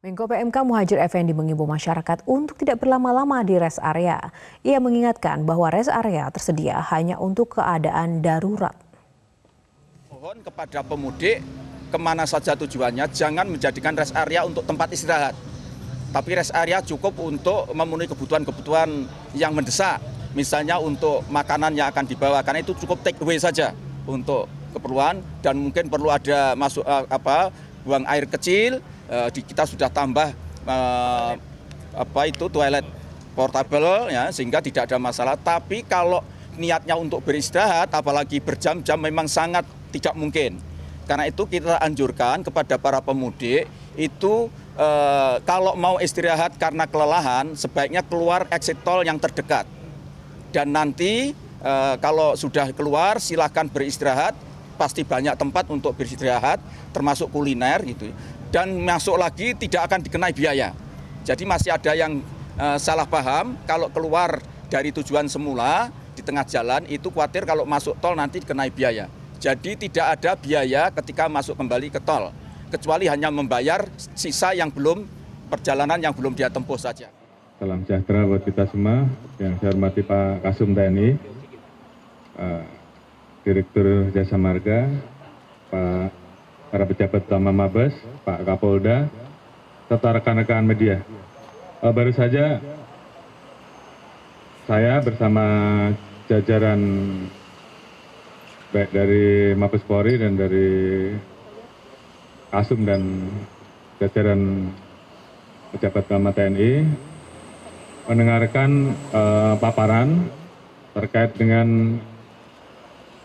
Menko PMK Muhadjir Effendi mengimbau masyarakat untuk tidak berlama-lama di rest area. Ia mengingatkan bahwa rest area tersedia hanya untuk keadaan darurat. Mohon kepada pemudik, kemana saja tujuannya, jangan menjadikan rest area untuk tempat istirahat. Tapi rest area cukup untuk memenuhi kebutuhan-kebutuhan yang mendesak. Misalnya untuk makanan yang akan dibawa, karena itu cukup take away saja untuk keperluan, dan mungkin perlu ada buang air kecil. Kita sudah tambah toilet portable ya, sehingga tidak ada masalah. Tapi kalau niatnya untuk beristirahat, apalagi berjam-jam, memang sangat tidak mungkin. Karena itu kita anjurkan kepada para pemudik itu kalau mau istirahat karena kelelahan, sebaiknya keluar exit tol yang terdekat. Dan nanti kalau sudah keluar silahkan beristirahat, pasti banyak tempat untuk beristirahat, termasuk kuliner gitu. Dan masuk lagi tidak akan dikenai biaya. Jadi masih ada yang salah paham, kalau keluar dari tujuan semula di tengah jalan itu khawatir kalau masuk tol nanti dikenai biaya. Jadi tidak ada biaya ketika masuk kembali ke tol, kecuali hanya membayar sisa yang belum, perjalanan yang belum dia tempuh saja. Salam sejahtera buat kita semua. Yang saya hormati Pak Kasum TNI, Direktur Jasa Marga, para pejabat utama Mabes, Pak Kapolda, serta rekan-rekan media. Baru saja saya bersama jajaran baik dari Mabes Polri dan dari Kasum dan jajaran pejabat utama TNI mendengarkan paparan terkait dengan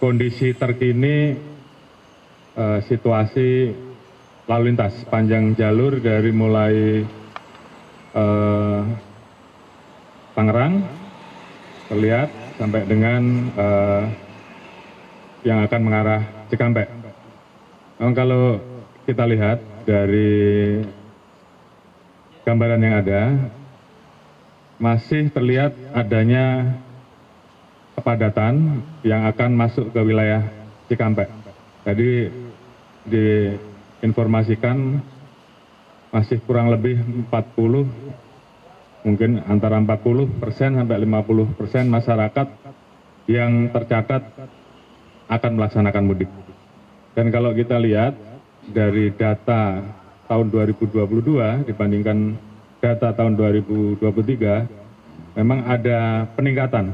kondisi terkini situasi lalu lintas sepanjang jalur dari mulai Tangerang terlihat sampai dengan yang akan mengarah Cikampek. Memang kalau kita lihat dari gambaran yang ada, masih terlihat adanya kepadatan yang akan masuk ke wilayah Cikampek. Tadi diinformasikan masih kurang lebih 40, mungkin antara 40% sampai 50% masyarakat yang tercatat akan melaksanakan mudik. Dan kalau kita lihat dari data tahun 2022 dibandingkan data tahun 2023, memang ada peningkatan.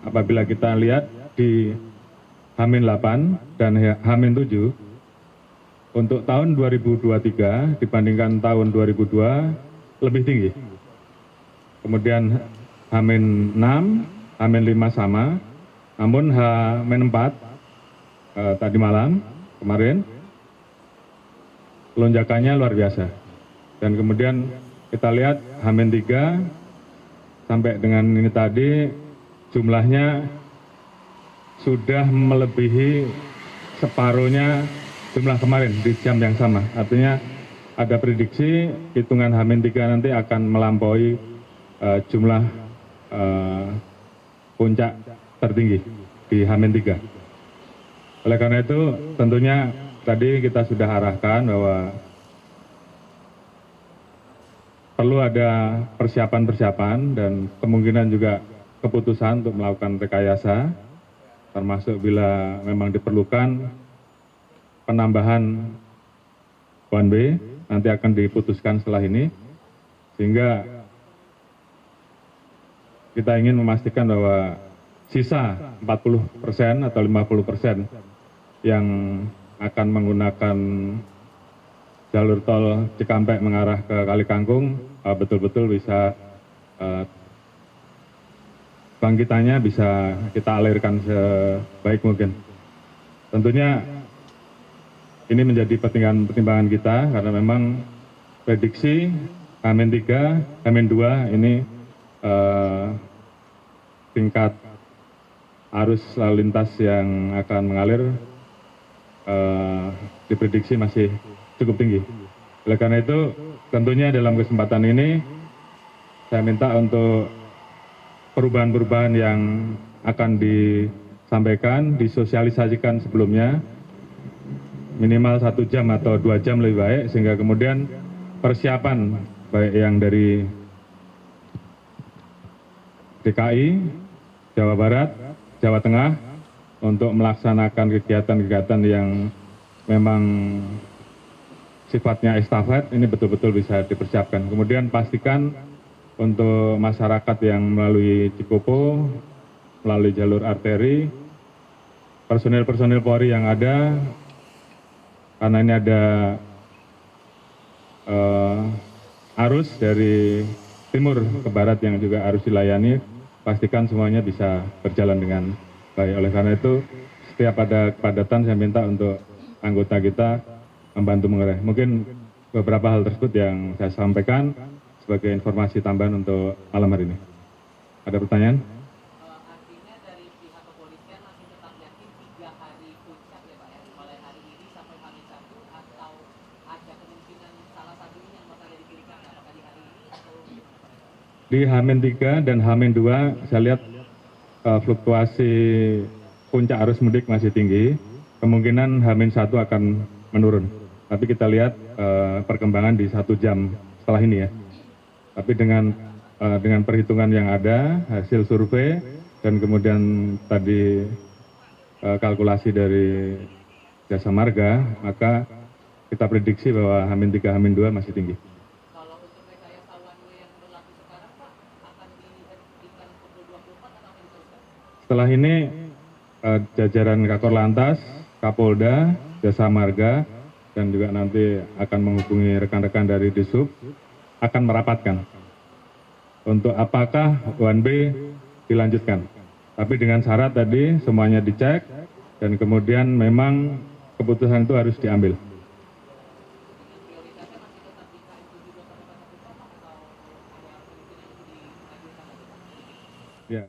Apabila kita lihat di H-8 dan H-7, untuk tahun 2023 dibandingkan tahun 2002 lebih tinggi. Kemudian H-6, H-5 sama, namun H-4 tadi malam, kemarin, lonjakannya luar biasa. Dan kemudian kita lihat H-3 sampai dengan ini tadi jumlahnya sudah melebihi separuhnya jumlah kemarin di jam yang sama. Artinya ada prediksi hitungan H-3 nanti akan melampaui jumlah puncak tertinggi di H-3. Oleh karena itu tentunya tadi kita sudah arahkan bahwa perlu ada persiapan-persiapan dan kemungkinan juga keputusan untuk melakukan rekayasa, termasuk bila memang diperlukan penambahan one way, nanti akan diputuskan setelah ini, sehingga kita ingin memastikan bahwa sisa 40% atau 50% yang akan menggunakan jalur tol Cikampek mengarah ke Kalikangkung betul-betul bisa bangkitannya bisa kita alirkan sebaik mungkin. Tentunya ini menjadi pertimbangan kita karena memang prediksi H-3, H-2 ini tingkat arus lalu lintas yang akan mengalir diprediksi masih cukup tinggi. Oleh karena itu tentunya dalam kesempatan ini saya minta untuk perubahan-perubahan yang akan disampaikan, disosialisasikan sebelumnya, minimal 1 jam atau 2 jam lebih baik, sehingga kemudian persiapan baik yang dari DKI, Jawa Barat, Jawa Tengah untuk melaksanakan kegiatan-kegiatan yang memang sifatnya estafet ini betul-betul bisa dipersiapkan. Kemudian pastikan untuk masyarakat yang melalui Cikopo, melalui jalur arteri, personil-personil Polri yang ada, karena ini ada arus dari timur ke barat yang juga harus dilayani, pastikan semuanya bisa berjalan dengan baik. Oleh karena itu, setiap ada kepadatan saya minta untuk anggota kita membantu mengerai. Mungkin beberapa hal tersebut yang saya sampaikan sebagai informasi tambahan untuk malam hari ini. Ada pertanyaan? Artinya dari pihak kepolisian masih tetap yakin 3 hari puncak ya Pak ya, mulai hari ini sampai H-1, atau ada kemungkinan salah satu ini yang bakal dipilihkan, apakah di hari ini atau Di H-3 dan H-2 saya lihat fluktuasi puncak arus mudik masih tinggi, kemungkinan H-1 akan menurun. Tapi kita lihat perkembangan di 1 jam setelah ini ya. Tapi dengan perhitungan yang ada, hasil survei, dan kemudian tadi kalkulasi dari Jasa Marga, maka kita prediksi bahwa H-3, H-2 masih tinggi. kalau untuk rekayasa one way yang berlaku sekarang Pak, akan dihentikan pukul 24 atau akan diteruskan? Setelah ini jajaran Kakor Lantas, Kapolda, Jasa Marga, dan juga nanti akan menghubungi rekan-rekan dari Disub, akan merapatkan untuk apakah one way dilanjutkan. Tapi dengan syarat tadi semuanya dicek dan kemudian memang keputusan itu harus diambil. Prioritasnya masih tetap di KM 72 sampai 41 Pak, atau ada kemungkinan untuk dilanjutkan lagi Pak? Ya.